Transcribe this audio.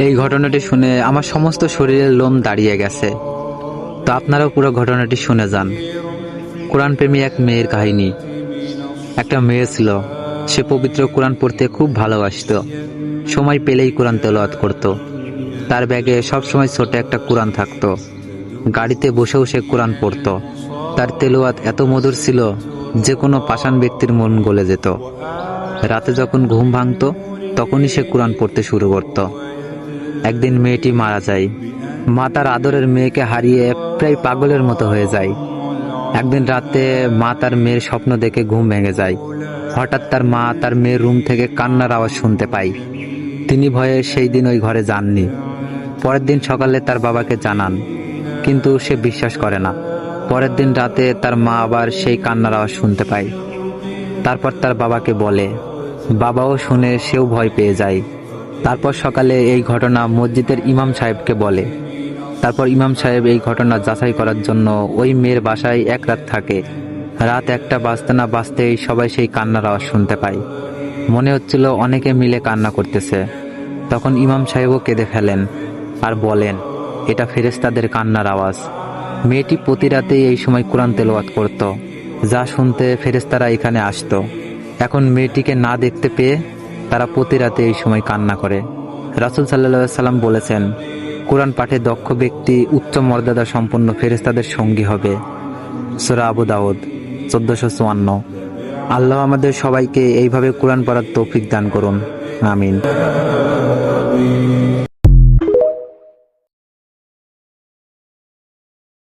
এই ঘটনাটি শুনে আমার সমস্ত শরীরের লোম দাঁড়িয়ে গেছে। তো আপনারাও পুরো ঘটনাটি শুনে যান। কোরআন প্রেমী এক মেয়ের কাহিনী। একটা মেয়ে ছিল, সে পবিত্র কোরআন পড়তে খুব ভালোবাসত। সময় পেলেই কোরআন তেলাওয়াত করত। তার ব্যাগে সবসময় ছোট একটা কোরআন থাকতো। গাড়িতে বসেও সে কোরআন পড়ত। তার তেলাওয়াত এত মধুর ছিল যে কোনো পাষাণ ব্যক্তির মন গলে যেত। রাতে যখন ঘুম ভাঙত তখনই সে কোরআন পড়তে শুরু করত। একদিন মেয়েটি মারা যায়। মা তার আদরের মেয়েকে হারিয়ে প্রায় পাগলের মতো হয়ে যায়। একদিন রাতে মা তার মেয়ের স্বপ্ন দেখে ঘুম ভেঙে যায়। হঠাৎ তার মা তার মেয়ের রুম থেকে কান্নার আওয়াজ শুনতে পায়। তিনি ভয়ে সেই দিন ওই ঘরে যাননি। পরের দিন সকালে তার বাবাকে জানান, কিন্তু সে বিশ্বাস করে না। পরের দিন রাতে তার মা আবার সেই কান্নার আওয়াজ শুনতে পায়। তারপর তার বাবাকে বলে, বাবাও শুনে সেও ভয় পেয়ে যায়। তারপর সকালে এই ঘটনা মসজিদের ইমাম সাহেবকে বলে। তারপর ইমাম সাহেব এই ঘটনা যাচাই করার জন্য ওই মেয়ের বাসায় এক রাত থাকে। রাত 1টা বাজতে না বাজতেই সবাই সেই কান্নার আওয়াজ শুনতে পায়। মনে হচ্ছিল অনেকে মিলে কান্না করতেছে। তখন ইমাম সাহেবও কেঁদে ফেলেন আর বলেন, এটা ফেরেশতাদের কান্নার আওয়াজ। মেয়েটি প্রতি রাতেই এই সময় কোরআন তেলাওয়াত করত, যা শুনতে ফেরেশতারা এখানে আসতো। এখন মেয়েটিকে না দেখতে পেয়ে তারা প্রতি রাতে এই সময় কান্না করে। রাসূল সাল্লাল্লাহু আলাইহি সাল্লাম বলেছেন, কোরআন পাঠে দক্ষ ব্যক্তি উচ্চ মর্যাদা সম্পন্ন ফেরেশতাদের সঙ্গী হবে। সূরা আবু দাউদ 1454। আল্লাহ আমাদের সবাইকে এইভাবে কোরআন পড়ার তৌফিক দান করুন। আমিন।